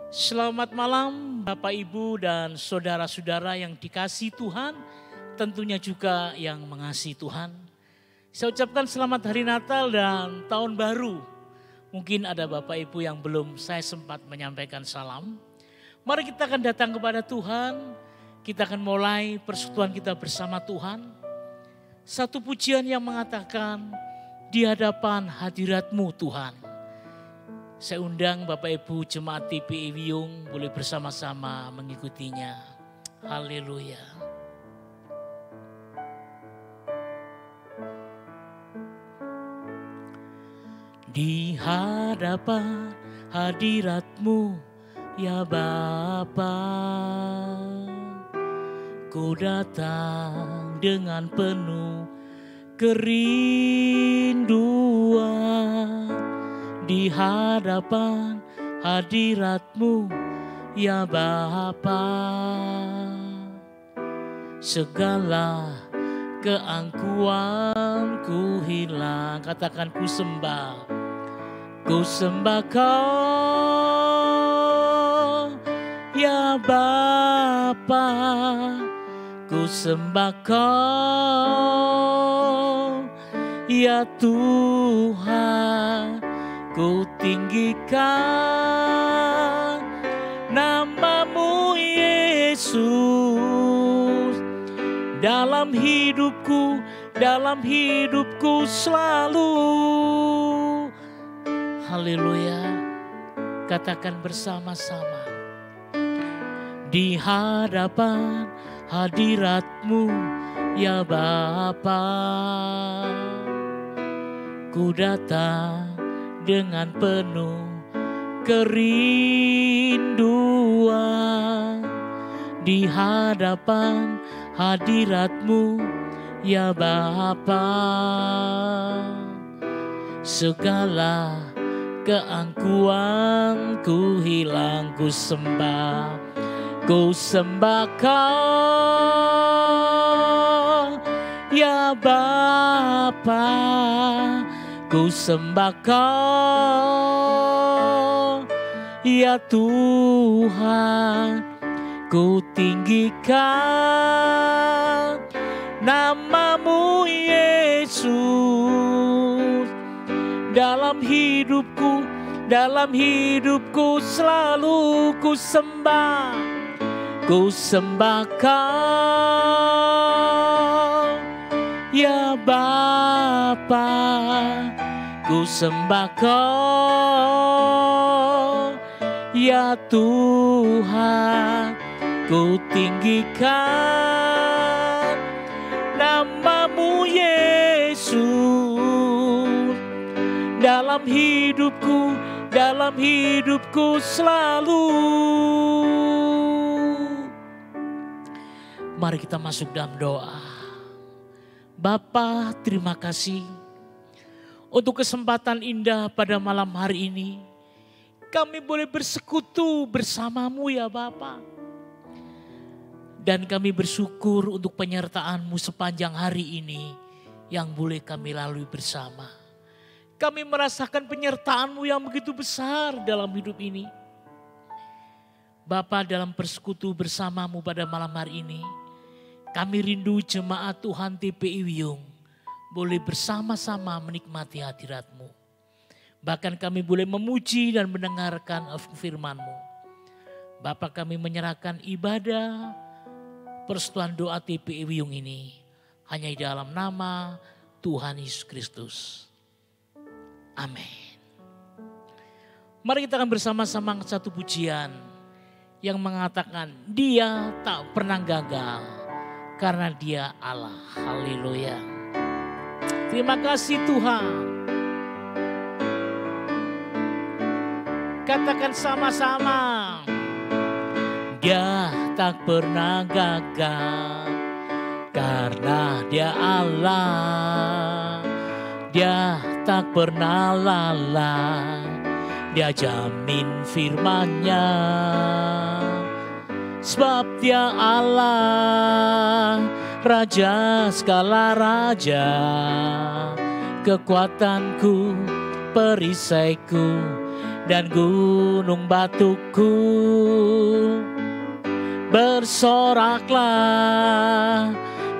Selamat malam Bapak Ibu dan saudara-saudara yang dikasihi Tuhan, tentunya juga yang mengasihi Tuhan. Saya ucapkan selamat hari Natal dan Tahun Baru. Mungkin ada Bapak Ibu yang belum saya sempat menyampaikan salam. Mari kita akan datang kepada Tuhan, kita akan mulai persekutuan kita bersama Tuhan. Satu pujian yang mengatakan, di hadapan hadirat-Mu Tuhan. Saya undang Bapak Ibu Jemaat TPI Wiyung boleh bersama-sama mengikutinya. Haleluya. Di hadapan hadirat-Mu ya Bapa, ku datang dengan penuh kerinduan. Di hadapan hadirat-Mu ya Bapa, segala keangkuhan ku hilang. Katakan ku sembah Kau ya Bapa, ku sembah Kau ya Tuhan. Ku tinggikan nama-Mu Yesus dalam hidupku selalu. Haleluya. Katakan bersama-sama. Di hadapan hadirat-Mu ya Bapa, ku datang dengan penuh kerinduan. Di hadapan hadirat-Mu ya Bapa, segala keangkuhan ku hilang. Ku sembah Kau ya Bapa, ku sembah Kau ya Tuhan. Ku tinggikan nama-Mu Yesus dalam hidupku selalu. Ku sembah Kau ya Bapa, ku sembah Kau ya Tuhan. Ku tinggikan nama-Mu Yesus dalam hidupku selalu. Mari kita masuk dalam doa. Bapa, terima kasih untuk kesempatan indah pada malam hari ini. Kami boleh bersekutu bersama-Mu ya Bapa. Dan kami bersyukur untuk penyertaan-Mu sepanjang hari ini yang boleh kami lalui bersama. Kami merasakan penyertaan-Mu yang begitu besar dalam hidup ini. Bapa, dalam persekutu bersama-Mu pada malam hari ini, kami rindu jemaat Tuhan TPI Wiyung boleh bersama-sama menikmati hadirat-Mu. Bahkan kami boleh memuji dan mendengarkan firman-Mu. Bapa, kami menyerahkan ibadah persekutuan doa TPI Wiyung ini hanya di dalam nama Tuhan Yesus Kristus. Amin. Mari kita akan bersama-sama satu pujian yang mengatakan Dia tak pernah gagal karena Dia Allah. Haleluya. Terima kasih Tuhan. Katakan sama-sama. Dia tak pernah gagal karena Dia Allah. Dia tak pernah lalai, Dia jamin firman-Nya. Sebab Dia Allah, Raja segala raja, kekuatanku, perisaiku, dan gunung batuku. Bersoraklah,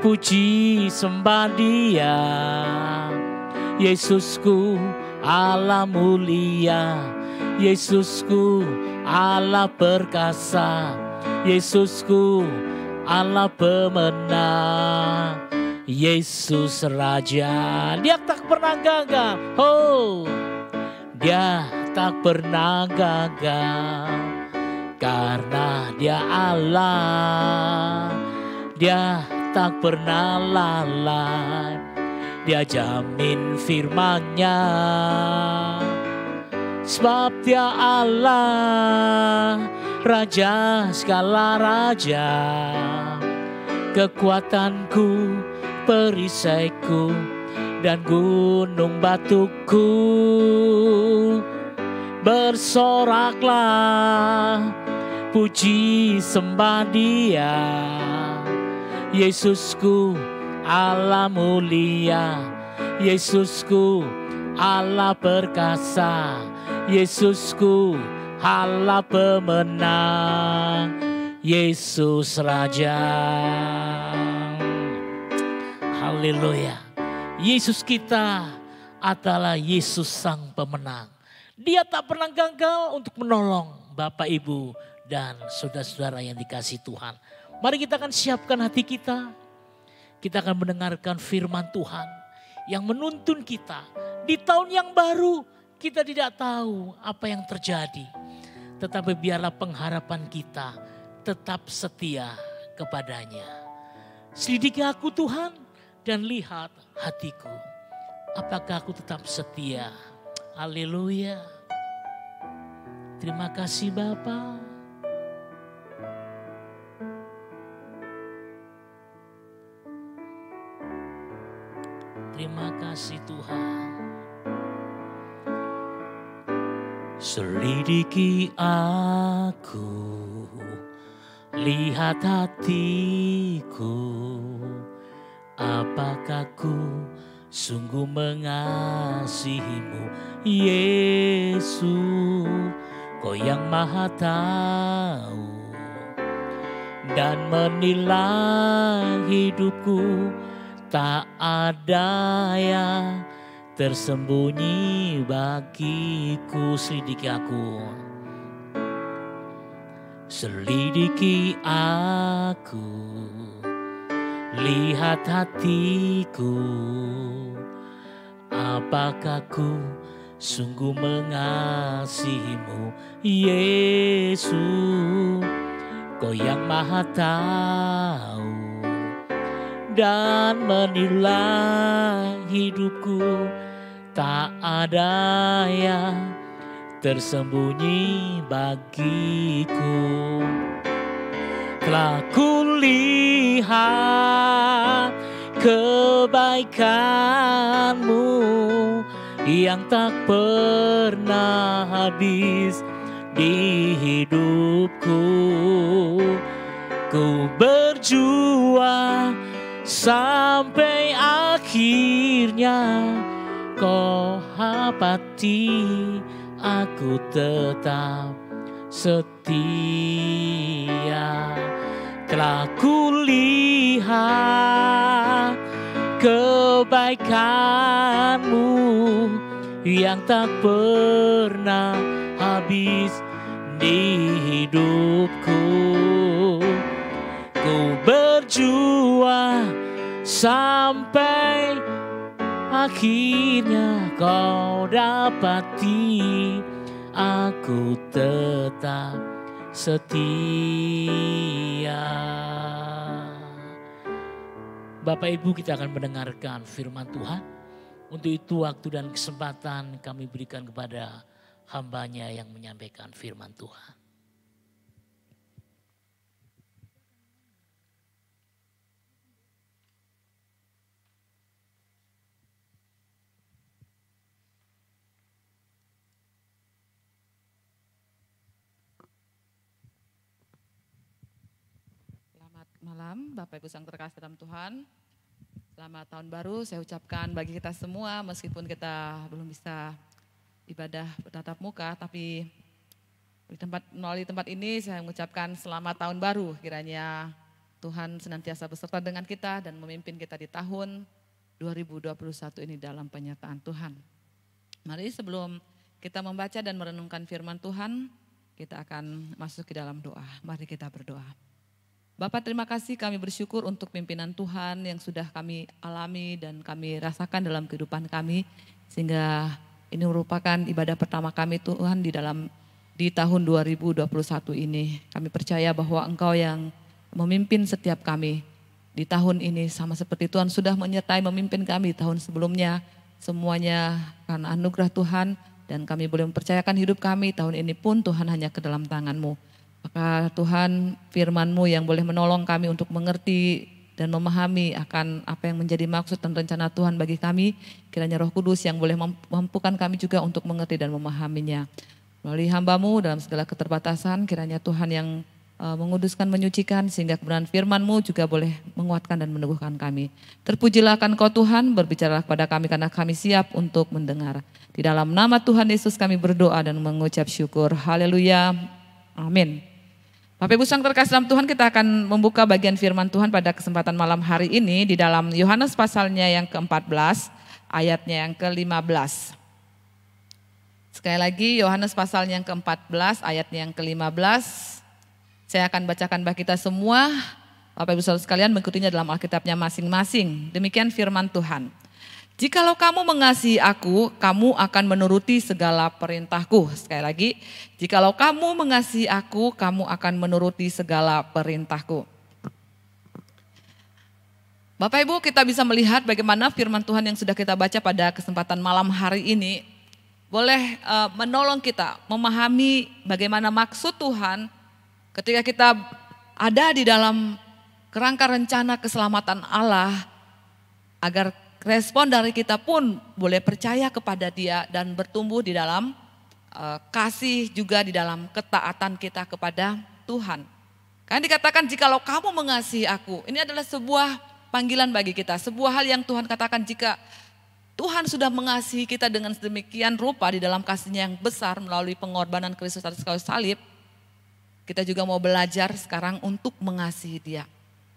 puji sembah Dia. Yesusku Allah mulia, Yesusku Allah perkasa, Yesusku Allah pemenang, Yesus Raja. Dia tak pernah gagal. Oh, Dia tak pernah gagal. Karena Dia Allah, Dia tak pernah lalai. Dia jamin firman-Nya, sebab Dia Allah, Raja segala raja. Kekuatanku, perisaiku, dan gunung batuku. Bersoraklah, puji sembah Dia. Yesusku Allah mulia, Yesusku Allah perkasa, Yesusku Allah pemenang, Yesus Raja. Haleluya. Yesus kita adalah Yesus Sang Pemenang. Dia tak pernah gagal untuk menolong Bapak, Ibu, dan saudara-saudara yang dikasihi Tuhan. Mari kita akan siapkan hati kita. Kita akan mendengarkan firman Tuhan yang menuntun kita. Di tahun yang baru kita tidak tahu apa yang terjadi. Tetapi biarlah pengharapan kita tetap setia kepadanya. Selidiki aku Tuhan dan lihat hatiku. Apakah aku tetap setia? Haleluya. Terima kasih Bapa. Terima kasih Tuhan. Selidiki aku, lihat hatiku, apakah ku sungguh mengasihimu, Yesus, Kau yang Maha Tahu dan menilai hidupku. Tak ada yang tersembunyi bagiku. Selidiki aku, selidiki aku, lihat hatiku, apakah ku sungguh mengasihimu, Yesus, Kau yang Maha Tahu dan menilai hidupku. Tak ada yang tersembunyi bagiku. Telah kulihat kebaikan-Mu yang tak pernah habis di hidupku. Ku berjuang sampai akhirnya, Kau hapati aku tetap setia. Telah kulihat kebaikan-Mu yang tak pernah habis di hidupku. Ku berjuang sampai akhirnya, Kau dapati aku tetap setia. Bapak Ibu, kita akan mendengarkan firman Tuhan. Untuk itu waktu dan kesempatan kami berikan kepada hamba-Nya yang menyampaikan firman Tuhan. Selamat malam Bapak Ibu Sang terkasih dalam Tuhan. Selamat tahun baru saya ucapkan bagi kita semua, meskipun kita belum bisa ibadah bertatap muka, tapi melalui tempat ini saya mengucapkan selamat tahun baru. Kiranya Tuhan senantiasa beserta dengan kita dan memimpin kita di tahun 2021 ini dalam penyertaan Tuhan. Mari sebelum kita membaca dan merenungkan firman Tuhan, kita akan masuk ke dalam doa. Mari kita berdoa. Bapa, terima kasih, kami bersyukur untuk pimpinan Tuhan yang sudah kami alami dan kami rasakan dalam kehidupan kami. Sehingga ini merupakan ibadah pertama kami Tuhan di tahun 2021 ini. Kami percaya bahwa Engkau yang memimpin setiap kami di tahun ini, sama seperti Tuhan sudah menyertai memimpin kami tahun sebelumnya. Semuanya karena anugerah Tuhan dan kami boleh mempercayakan hidup kami tahun ini pun Tuhan hanya ke dalam tangan-Mu. Maka Tuhan, firman-Mu yang boleh menolong kami untuk mengerti dan memahami akan apa yang menjadi maksud dan rencana Tuhan bagi kami. Kiranya Roh Kudus yang boleh mampukan kami juga untuk mengerti dan memahaminya. Melalui hamba-Mu dalam segala keterbatasan, kiranya Tuhan yang menguduskan, menyucikan, sehingga kebenaran firman-Mu juga boleh menguatkan dan meneguhkan kami. Terpujilah akan Kau Tuhan, berbicaralah kepada kami karena kami siap untuk mendengar. Di dalam nama Tuhan Yesus kami berdoa dan mengucap syukur. Haleluya. Amin. Bapak Ibu Sang terkasih dalam Tuhan, kita akan membuka bagian firman Tuhan pada kesempatan malam hari ini di dalam Yohanes pasalnya yang ke-14, ayatnya yang ke-15. Sekali lagi Yohanes pasalnya yang ke-14 ayatnya yang ke-15. Saya akan bacakan bagi kita semua. Bapak Ibu Saudara sekalian mengikutinya dalam Alkitabnya masing-masing. Demikian firman Tuhan. Jikalau kamu mengasihi aku, kamu akan menuruti segala perintahku. Sekali lagi, jikalau kamu mengasihi aku, kamu akan menuruti segala perintahku. Bapak Ibu, kita bisa melihat bagaimana firman Tuhan yang sudah kita baca pada kesempatan malam hari ini boleh menolong kita memahami bagaimana maksud Tuhan ketika kita ada di dalam kerangka rencana keselamatan Allah, agar respon dari kita pun boleh percaya kepada Dia dan bertumbuh di dalam kasih, juga di dalam ketaatan kita kepada Tuhan. Kan dikatakan jikalau kamu mengasihi aku, ini adalah sebuah panggilan bagi kita, sebuah hal yang Tuhan katakan. Jika Tuhan sudah mengasihi kita dengan sedemikian rupa di dalam kasih-Nya yang besar melalui pengorbanan Kristus atas kayu salib, kita juga mau belajar sekarang untuk mengasihi Dia.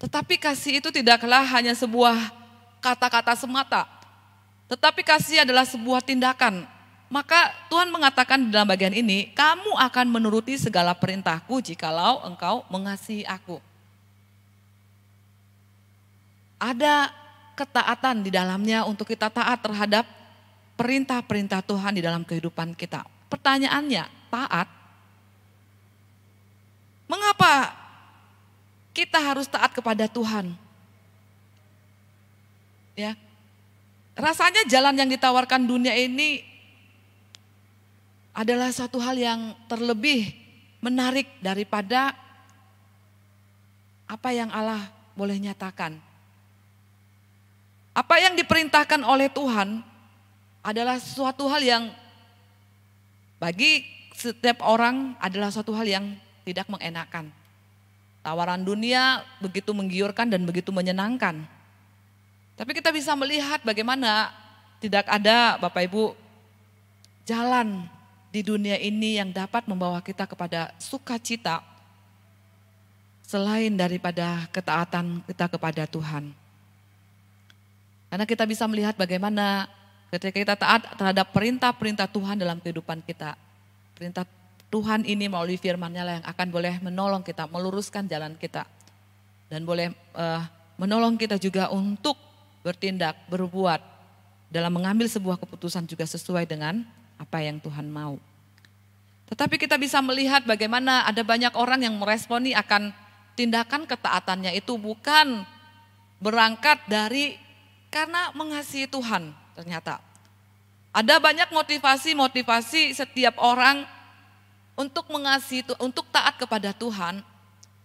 Tetapi kasih itu tidaklah hanya sebuah kata-kata semata, tetapi kasih adalah sebuah tindakan. Maka Tuhan mengatakan dalam bagian ini, kamu akan menuruti segala perintahku jikalau engkau mengasihi aku. Ada ketaatan di dalamnya untuk kita taat terhadap perintah-perintah Tuhan di dalam kehidupan kita. Pertanyaannya, taat? Mengapa kita harus taat kepada Tuhan? Ya, rasanya jalan yang ditawarkan dunia ini adalah satu hal yang terlebih menarik daripada apa yang Allah boleh nyatakan. Apa yang diperintahkan oleh Tuhan adalah suatu hal yang bagi setiap orang adalah suatu hal yang tidak mengenakan. Tawaran dunia begitu menggiurkan dan begitu menyenangkan. Tapi kita bisa melihat bagaimana tidak ada Bapak Ibu jalan di dunia ini yang dapat membawa kita kepada sukacita selain daripada ketaatan kita kepada Tuhan. Karena kita bisa melihat bagaimana ketika kita taat terhadap perintah-perintah Tuhan dalam kehidupan kita. Perintah Tuhan ini melalui firman-Nya lah yang akan boleh menolong kita, meluruskan jalan kita. Dan boleh menolong kita juga untuk bertindak, berbuat dalam mengambil sebuah keputusan juga sesuai dengan apa yang Tuhan mau. Tetapi kita bisa melihat bagaimana ada banyak orang yang meresponi akan tindakan ketaatannya itu bukan berangkat dari karena mengasihi Tuhan. Ternyata ada banyak motivasi setiap orang untuk mengasihi, untuk taat kepada Tuhan.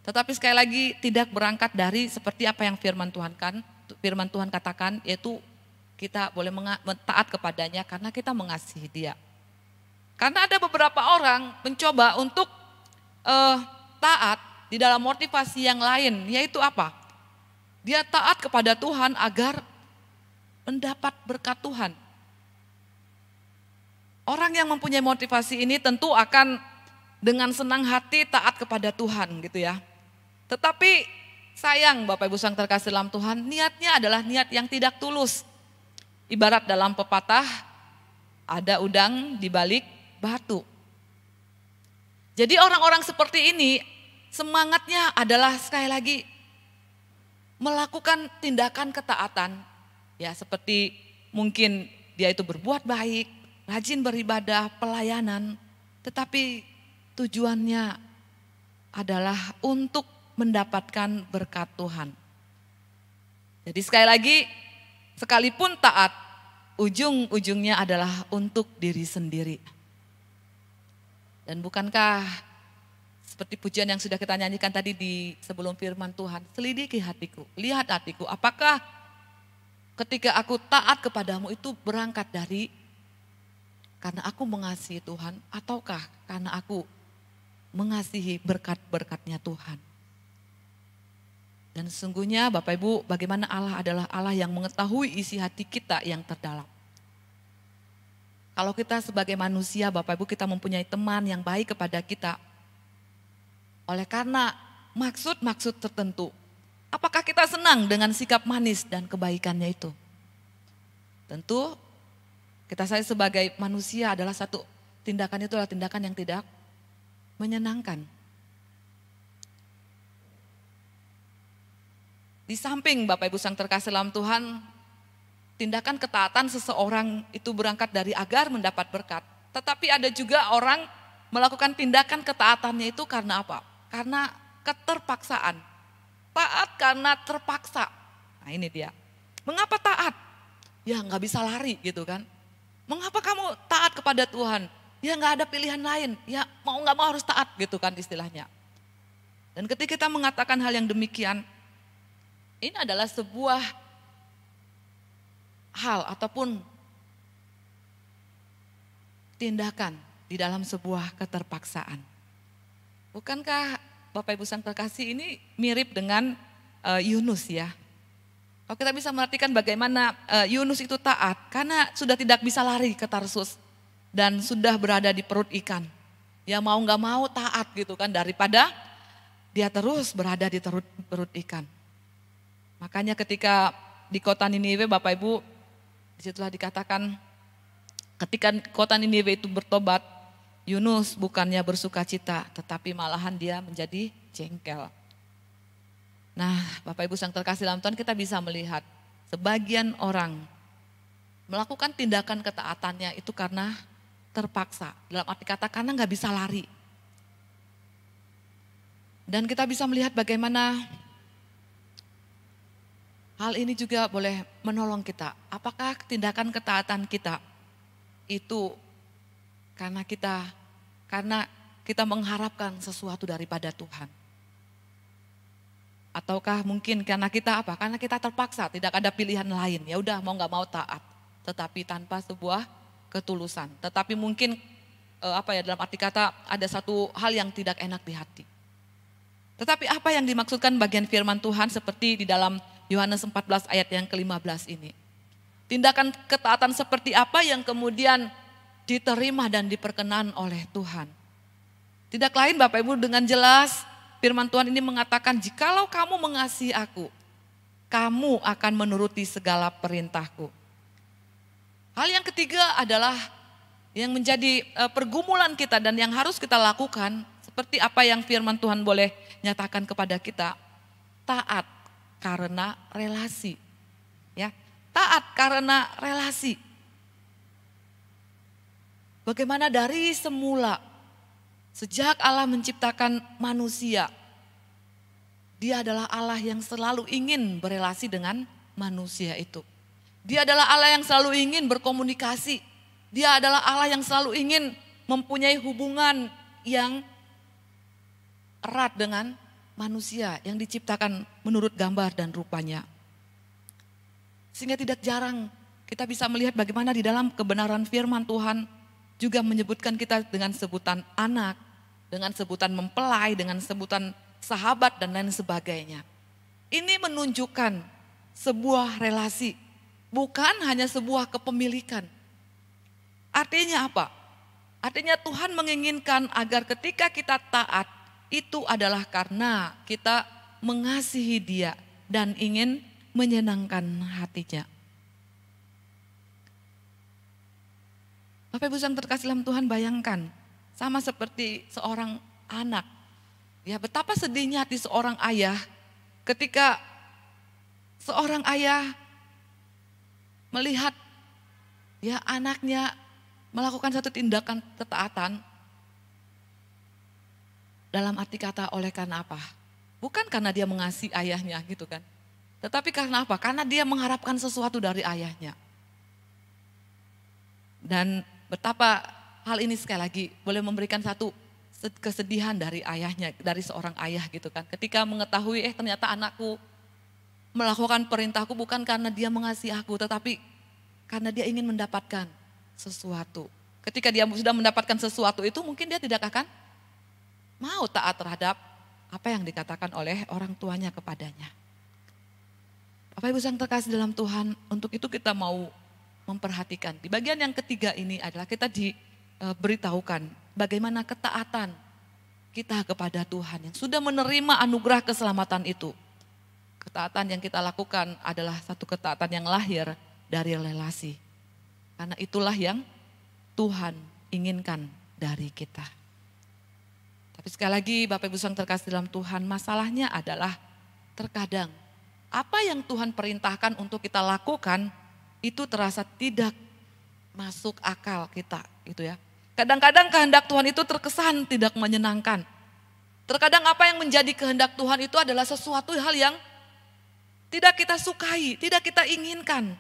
Tetapi sekali lagi tidak berangkat dari seperti apa yang firman Tuhan katakan, yaitu kita boleh taat kepadanya karena kita mengasihi Dia. Karena ada beberapa orang mencoba untuk taat di dalam motivasi yang lain, yaitu apa? Dia taat kepada Tuhan agar mendapat berkat Tuhan. Orang yang mempunyai motivasi ini tentu akan dengan senang hati taat kepada Tuhan gitu ya. Tetapi sayang Bapak Ibu yang terkasih dalam Tuhan, niatnya adalah niat yang tidak tulus. Ibarat dalam pepatah, ada udang di balik batu. Jadi orang-orang seperti ini semangatnya adalah sekali lagi melakukan tindakan ketaatan. Ya seperti mungkin dia itu berbuat baik, rajin beribadah, pelayanan. Tetapi tujuannya adalah untuk mendapatkan berkat Tuhan. Jadi sekali lagi, sekalipun taat, ujung-ujungnya adalah untuk diri sendiri. Dan bukankah seperti pujian yang sudah kita nyanyikan tadi di sebelum firman Tuhan, selidiki hatiku, lihat hatiku, apakah ketika aku taat kepadamu itu berangkat dari karena aku mengasihi Tuhan, ataukah karena aku mengasihi berkat-berkatnya Tuhan. Dan sesungguhnya Bapak Ibu, bagaimana Allah adalah Allah yang mengetahui isi hati kita yang terdalam. Kalau kita sebagai manusia, Bapak Ibu, kita mempunyai teman yang baik kepada kita. Oleh karena maksud-maksud tertentu, apakah kita senang dengan sikap manis dan kebaikannya itu? Tentu saya sebagai manusia adalah satu tindakan itu adalah tindakan yang tidak menyenangkan. Di samping Bapak Ibu yang terkasih dalam Tuhan, tindakan ketaatan seseorang itu berangkat dari agar mendapat berkat. Tetapi ada juga orang melakukan tindakan ketaatannya itu karena apa? Karena keterpaksaan. Taat karena terpaksa. Nah ini dia. Mengapa taat? Ya nggak bisa lari gitu kan. Mengapa kamu taat kepada Tuhan? Ya nggak ada pilihan lain. Ya mau nggak mau harus taat gitu kan istilahnya. Dan ketika kita mengatakan hal yang demikian, ini adalah sebuah hal ataupun tindakan di dalam sebuah keterpaksaan. Bukankah Bapak Ibu yang terkasih ini mirip dengan Yunus ya? Kalau kita bisa merhatikan bagaimana Yunus itu taat karena sudah tidak bisa lari ke Tarsus dan sudah berada di perut ikan. Ya mau nggak mau taat gitu kan daripada dia terus berada di perut ikan. Makanya ketika di kota Niniwe Bapak Ibu, disitulah dikatakan ketika kota Niniwe itu bertobat, Yunus bukannya bersuka cita, tetapi malahan dia menjadi jengkel. Nah Bapak Ibu yang terkasih dalam Tuhan, kita bisa melihat sebagian orang melakukan tindakan ketaatannya itu karena terpaksa. Dalam arti kata karena nggak bisa lari. Dan kita bisa melihat bagaimana hal ini juga boleh menolong kita. Apakah tindakan ketaatan kita itu karena kita mengharapkan sesuatu daripada Tuhan? Ataukah mungkin karena kita apa? Karena kita terpaksa, tidak ada pilihan lain. Ya udah mau nggak mau taat, tetapi tanpa sebuah ketulusan. Tetapi mungkin dalam arti kata ada satu hal yang tidak enak di hati. Tetapi apa yang dimaksudkan bagian firman Tuhan seperti di dalam Yohanes 14 ayat yang ke-15 ini. Tindakan ketaatan seperti apa yang kemudian diterima dan diperkenan oleh Tuhan. Tidak lain Bapak Ibu dengan jelas firman Tuhan ini mengatakan jikalau kamu mengasihi aku, kamu akan menuruti segala perintahku. Hal yang ketiga adalah yang menjadi pergumulan kita dan yang harus kita lakukan seperti apa yang firman Tuhan boleh nyatakan kepada kita. Taat karena relasi. Ya, taat karena relasi. Bagaimana dari semula sejak Allah menciptakan manusia, Dia adalah Allah yang selalu ingin berelasi dengan manusia itu. Dia adalah Allah yang selalu ingin berkomunikasi. Dia adalah Allah yang selalu ingin mempunyai hubungan yang erat dengan manusia yang diciptakan menurut gambar dan rupanya. Sehingga tidak jarang kita bisa melihat bagaimana di dalam kebenaran firman Tuhan juga menyebutkan kita dengan sebutan anak, dengan sebutan mempelai, dengan sebutan sahabat dan lain sebagainya. Ini menunjukkan sebuah relasi, bukan hanya sebuah kepemilikan. Artinya apa? Artinya Tuhan menginginkan agar ketika kita taat, itu adalah karena kita mengasihi Dia dan ingin menyenangkan hatinya. Bapak Ibu yang terkasih dalam Tuhan, bayangkan sama seperti seorang anak. Ya, betapa sedihnya hati seorang ayah ketika seorang ayah melihat ya anaknya melakukan satu tindakan ketaatan. Dalam arti kata oleh karena apa? Bukan karena dia mengasihi ayahnya gitu kan. Tetapi karena apa? Karena dia mengharapkan sesuatu dari ayahnya. Dan betapa hal ini sekali lagi boleh memberikan satu kesedihan dari ayahnya, dari seorang ayah gitu kan. Ketika mengetahui ternyata anakku melakukan perintahku bukan karena dia mengasihi aku, tetapi karena dia ingin mendapatkan sesuatu. Ketika dia sudah mendapatkan sesuatu itu mungkin dia tidak akan mau taat terhadap apa yang dikatakan oleh orang tuanya kepadanya. Bapak Ibu yang terkasih dalam Tuhan, untuk itu kita mau memperhatikan. Di bagian yang ketiga ini adalah kita diberitahukan bagaimana ketaatan kita kepada Tuhan yang sudah menerima anugerah keselamatan itu. Ketaatan yang kita lakukan adalah satu ketaatan yang lahir dari relasi. Karena itulah yang Tuhan inginkan dari kita. Tapi sekali lagi Bapak Ibu yang terkasih dalam Tuhan, masalahnya adalah terkadang apa yang Tuhan perintahkan untuk kita lakukan itu terasa tidak masuk akal kita gitu ya. Kadang-kadang kehendak Tuhan itu terkesan tidak menyenangkan. Terkadang apa yang menjadi kehendak Tuhan itu adalah sesuatu hal yang tidak kita sukai, tidak kita inginkan.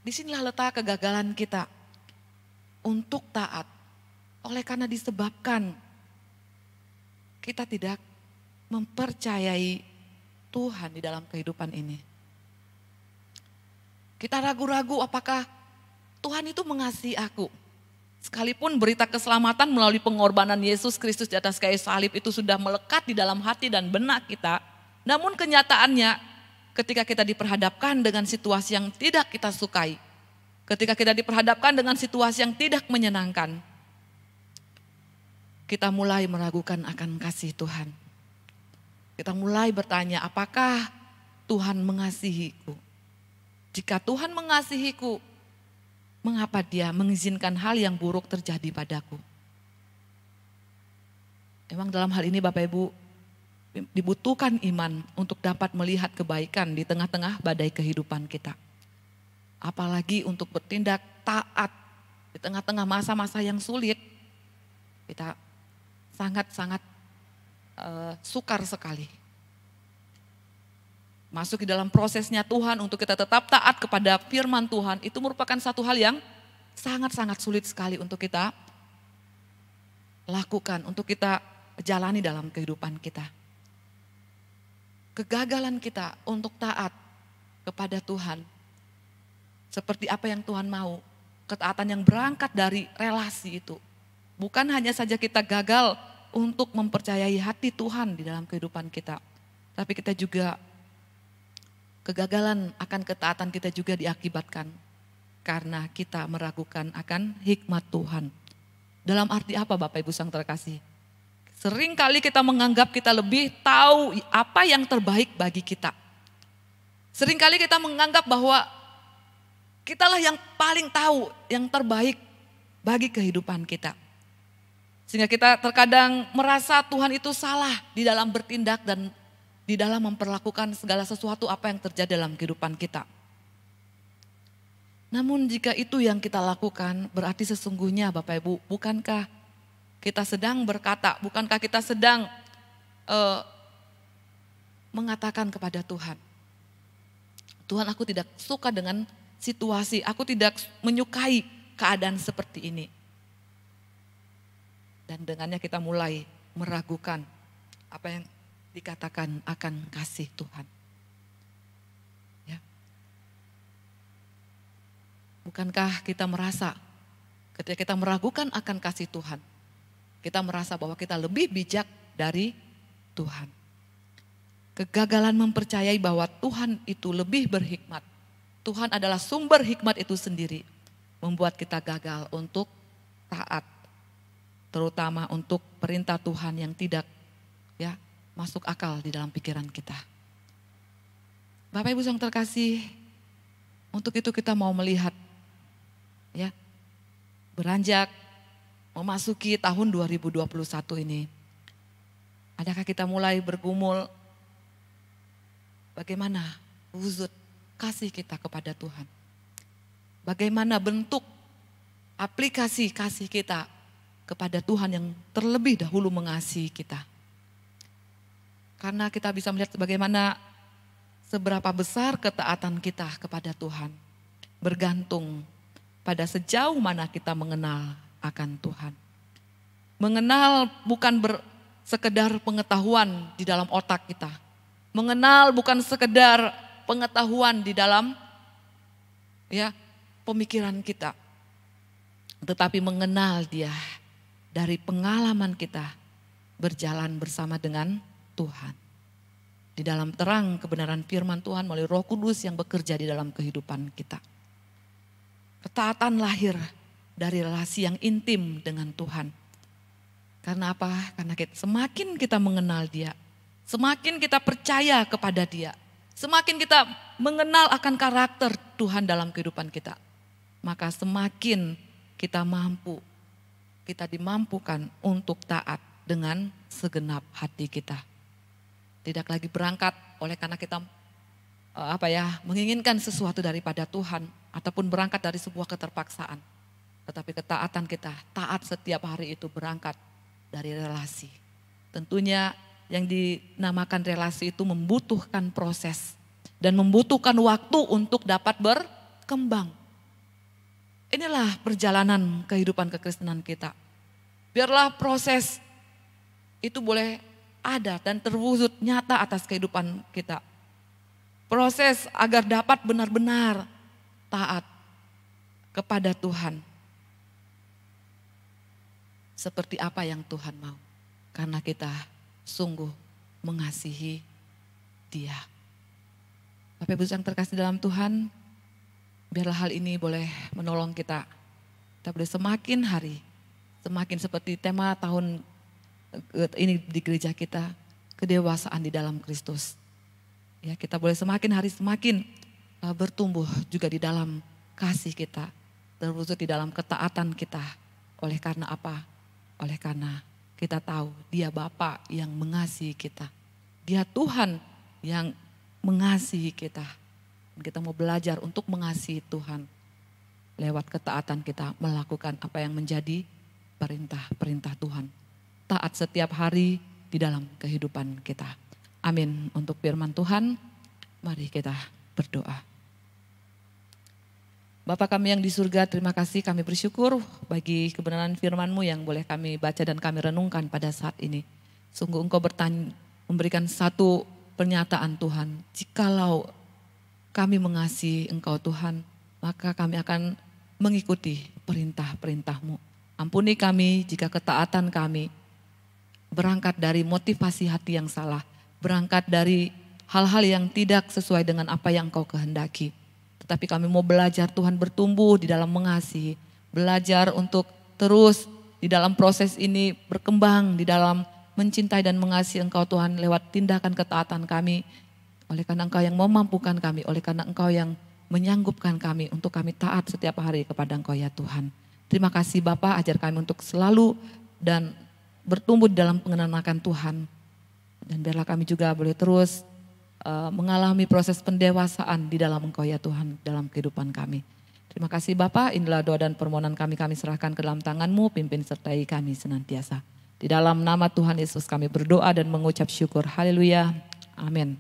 Disinilah letak kegagalan kita untuk taat. Oleh karena disebabkan kita tidak mempercayai Tuhan di dalam kehidupan ini. Kita ragu-ragu apakah Tuhan itu mengasihi aku. Sekalipun berita keselamatan melalui pengorbanan Yesus Kristus di atas kayu salib itu sudah melekat di dalam hati dan benak kita. Namun kenyataannya ketika kita diperhadapkan dengan situasi yang tidak kita sukai. Ketika kita diperhadapkan dengan situasi yang tidak menyenangkan. Kita mulai meragukan akan kasih Tuhan. Kita mulai bertanya, apakah Tuhan mengasihiku? Jika Tuhan mengasihiku, mengapa Dia mengizinkan hal yang buruk terjadi padaku? Memang dalam hal ini Bapak Ibu dibutuhkan iman untuk dapat melihat kebaikan di tengah-tengah badai kehidupan kita. Apalagi untuk bertindak taat di tengah-tengah masa-masa yang sulit, kita sangat-sangat sukar sekali. Masuk di dalam prosesnya Tuhan untuk kita tetap taat kepada firman Tuhan itu merupakan satu hal yang sangat-sangat sulit sekali untuk kita lakukan, untuk kita jalani dalam kehidupan kita. Kegagalan kita untuk taat kepada Tuhan, seperti apa yang Tuhan mau, ketaatan yang berangkat dari relasi itu. Bukan hanya saja kita gagal untuk mempercayai hati Tuhan di dalam kehidupan kita. Tapi kita juga, kegagalan akan ketaatan kita juga diakibatkan karena kita meragukan akan hikmat Tuhan. Dalam arti apa Bapak Ibu yang terkasih? Sering kali kita menganggap kita lebih tahu apa yang terbaik bagi kita. Sering kali kita menganggap bahwa kitalah yang paling tahu yang terbaik bagi kehidupan kita. Sehingga kita terkadang merasa Tuhan itu salah di dalam bertindak dan di dalam memperlakukan segala sesuatu apa yang terjadi dalam kehidupan kita. Namun jika itu yang kita lakukan, berarti sesungguhnya Bapak Ibu, bukankah kita sedang berkata, bukankah kita sedang mengatakan kepada Tuhan, Tuhan, aku tidak suka dengan situasi, aku tidak menyukai keadaan seperti ini. Dan dengannya kita mulai meragukan apa yang dikatakan akan kasih Tuhan. Ya. Bukankah kita merasa ketika kita meragukan akan kasih Tuhan, kita merasa bahwa kita lebih bijak dari Tuhan. Kegagalan mempercayai bahwa Tuhan itu lebih berhikmat, Tuhan adalah sumber hikmat itu sendiri, membuat kita gagal untuk taat, terutama untuk perintah Tuhan yang tidak masuk akal di dalam pikiran kita. Bapak Ibu yang terkasih, untuk itu kita mau melihat beranjak memasuki tahun 2021 ini. Adakah kita mulai bergumul bagaimana wujud kasih kita kepada Tuhan? Bagaimana bentuk aplikasi kasih kita kepada Tuhan yang terlebih dahulu mengasihi kita? Karena kita bisa melihat bagaimana seberapa besar ketaatan kita kepada Tuhan bergantung pada sejauh mana kita mengenal akan Tuhan. Mengenal bukan sekedar pengetahuan di dalam otak kita. Mengenal bukan sekedar pengetahuan di dalam pemikiran kita. Tetapi mengenal Dia dari pengalaman kita berjalan bersama dengan Tuhan. Di dalam terang kebenaran firman Tuhan melalui Roh Kudus yang bekerja di dalam kehidupan kita. Ketaatan lahir dari relasi yang intim dengan Tuhan. Karena apa? Karena semakin kita mengenal Dia, semakin kita percaya kepada Dia, semakin kita mengenal akan karakter Tuhan dalam kehidupan kita, maka semakin kita dimampukan untuk taat dengan segenap hati kita. Tidak lagi berangkat oleh karena kita menginginkan sesuatu daripada Tuhan ataupun berangkat dari sebuah keterpaksaan. Tetapi ketaatan kita, taat setiap hari itu berangkat dari relasi. Tentunya yang dinamakan relasi itu membutuhkan proses dan membutuhkan waktu untuk dapat berkembang. Inilah perjalanan kehidupan kekristenan kita. Biarlah proses itu boleh ada dan terwujud nyata atas kehidupan kita. Proses agar dapat benar-benar taat kepada Tuhan. Seperti apa yang Tuhan mau. Karena kita sungguh mengasihi Dia. Bapak Ibu yang terkasih dalam Tuhan, biarlah hal ini boleh menolong kita. Kita boleh semakin hari, semakin seperti tema tahun ini di gereja kita, kedewasaan di dalam Kristus. Ya, kita boleh semakin hari semakin bertumbuh juga di dalam kasih kita, terwujud di dalam ketaatan kita. Oleh karena apa? Oleh karena kita tahu Dia Bapa yang mengasihi kita. Dia Tuhan yang mengasihi kita. Kita mau belajar untuk mengasihi Tuhan. Lewat ketaatan kita melakukan apa yang menjadi perintah-perintah Tuhan. Taat setiap hari di dalam kehidupan kita. Amin. Untuk firman Tuhan, mari kita berdoa. Bapa kami yang di surga, terima kasih, kami bersyukur bagi kebenaran firman-Mu yang boleh kami baca dan kami renungkan pada saat ini. Sungguh Engkau memberikan satu pernyataan Tuhan, jikalau kami mengasihi Engkau Tuhan, maka kami akan mengikuti perintah-perintah-Mu. Ampuni kami jika ketaatan kami berangkat dari motivasi hati yang salah, berangkat dari hal-hal yang tidak sesuai dengan apa yang Engkau kehendaki. Tetapi kami mau belajar Tuhan bertumbuh di dalam mengasihi. Belajar untuk terus di dalam proses ini berkembang di dalam mencintai dan mengasihi Engkau Tuhan lewat tindakan ketaatan kami. Oleh karena Engkau yang memampukan kami, oleh karena Engkau yang menyanggupkan kami untuk kami taat setiap hari kepada Engkau ya Tuhan. Terima kasih Bapa, ajar kami untuk selalu dan bertumbuh di dalam pengenalan akan Tuhan. Dan biarlah kami juga boleh terus mengalami proses pendewasaan di dalam Engkau ya Tuhan, dalam kehidupan kami. Terima kasih Bapa, inilah doa dan permohonan kami serahkan ke dalam tangan-Mu, pimpin sertai kami senantiasa. Di dalam nama Tuhan Yesus kami berdoa dan mengucap syukur. Haleluya, amin.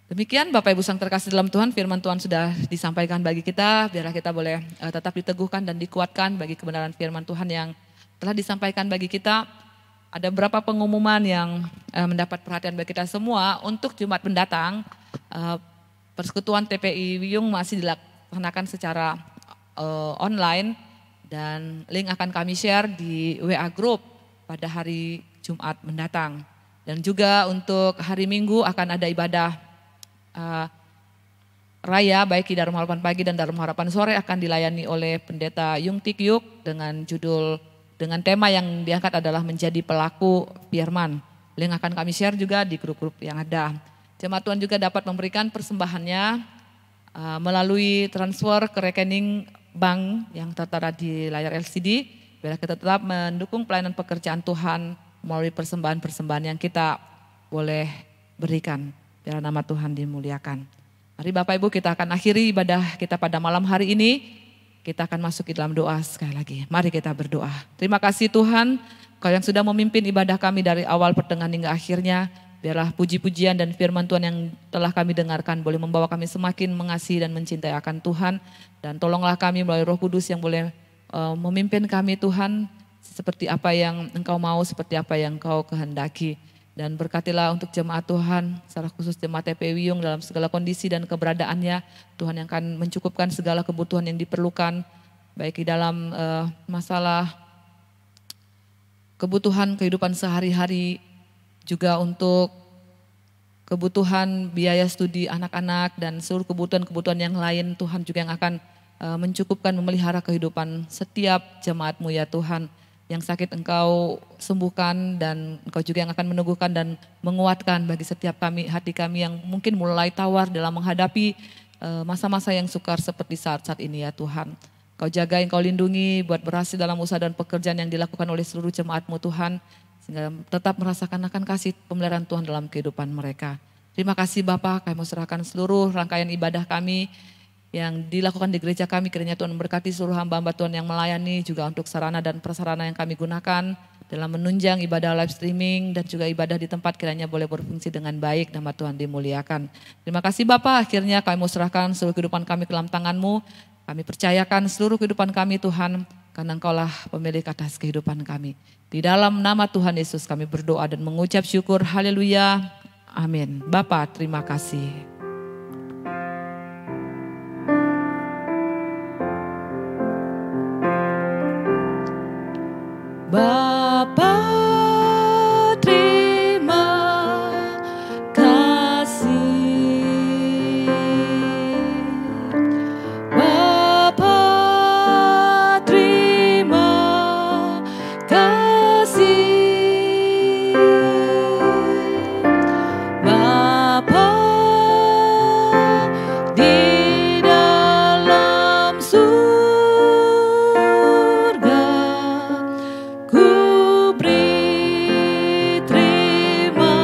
Demikian Bapak Ibu yang terkasih dalam Tuhan, firman Tuhan sudah disampaikan bagi kita, biarlah kita boleh tetap diteguhkan dan dikuatkan bagi kebenaran firman Tuhan yang telah disampaikan bagi kita. Ada beberapa pengumuman yang mendapat perhatian bagi kita semua. Untuk Jumat mendatang, persekutuan TPI Wiyung masih dilaksanakan secara online dan link akan kami share di WA Group pada hari Jumat mendatang. Dan juga untuk hari Minggu akan ada ibadah raya baik di Dalam Harapan Pagi dan Dalam Harapan Sore akan dilayani oleh Pendeta Yung Tik Yuk dengan tema yang diangkat adalah menjadi pelaku firman. Yang akan kami share juga di grup-grup yang ada. Jemaat Tuhan juga dapat memberikan persembahannya melalui transfer ke rekening bank yang tertera di layar LCD. Biar kita tetap mendukung pelayanan pekerjaan Tuhan melalui persembahan-persembahan yang kita boleh berikan. Biar nama Tuhan dimuliakan. Mari Bapak Ibu kita akan akhiri ibadah kita pada malam hari ini. Kita akan masuk ke dalam doa sekali lagi. Mari kita berdoa. Terima kasih Tuhan, Kau yang sudah memimpin ibadah kami dari awal pertengahan hingga akhirnya. Biarlah puji-pujian dan firman Tuhan yang telah kami dengarkan boleh membawa kami semakin mengasihi dan mencintai akan Tuhan. Dan tolonglah kami melalui Roh Kudus yang boleh memimpin kami Tuhan. Seperti apa yang Engkau mau, seperti apa yang Engkau kehendaki. Dan berkatilah untuk jemaat Tuhan, secara khusus jemaat TPI Wiyung dalam segala kondisi dan keberadaannya. Tuhan yang akan mencukupkan segala kebutuhan yang diperlukan, baik di dalam masalah kebutuhan kehidupan sehari-hari, juga untuk kebutuhan biaya studi anak-anak dan seluruh kebutuhan-kebutuhan yang lain. Tuhan juga yang akan mencukupkan, memelihara kehidupan setiap jemaat-Mu ya Tuhan. Yang sakit Engkau sembuhkan dan Engkau juga yang akan meneguhkan dan menguatkan bagi setiap hati kami yang mungkin mulai tawar dalam menghadapi masa-masa yang sukar seperti saat-saat ini ya Tuhan. Kau jaga, Engkau lindungi buat berhasil dalam usaha dan pekerjaan yang dilakukan oleh seluruh jemaat-Mu Tuhan. Sehingga tetap merasakan akan kasih pemeliharaan Tuhan dalam kehidupan mereka. Terima kasih Bapak, kami mau serahkan seluruh rangkaian ibadah kami yang dilakukan di gereja kami, kiranya Tuhan memberkati seluruh hamba-hamba Tuhan yang melayani, juga untuk sarana dan prasarana yang kami gunakan dalam menunjang ibadah live streaming dan juga ibadah di tempat kiranya boleh berfungsi dengan baik, nama Tuhan dimuliakan. Terima kasih Bapak, akhirnya kami mau serahkan seluruh kehidupan kami ke dalam tangan-Mu. Kami percayakan seluruh kehidupan kami Tuhan, karena Engkaulah pemilik atas kehidupan kami. Di dalam nama Tuhan Yesus kami berdoa dan mengucap syukur, haleluya, amin. Bapak terima kasih. Bapa terima kasih, Bapa terima kasih, Bapa di dalam surga. Ku beri terima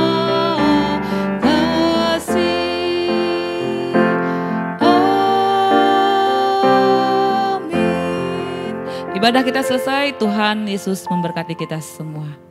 kasih, amin. Ibadah kita selesai, Tuhan Yesus memberkati kita semua.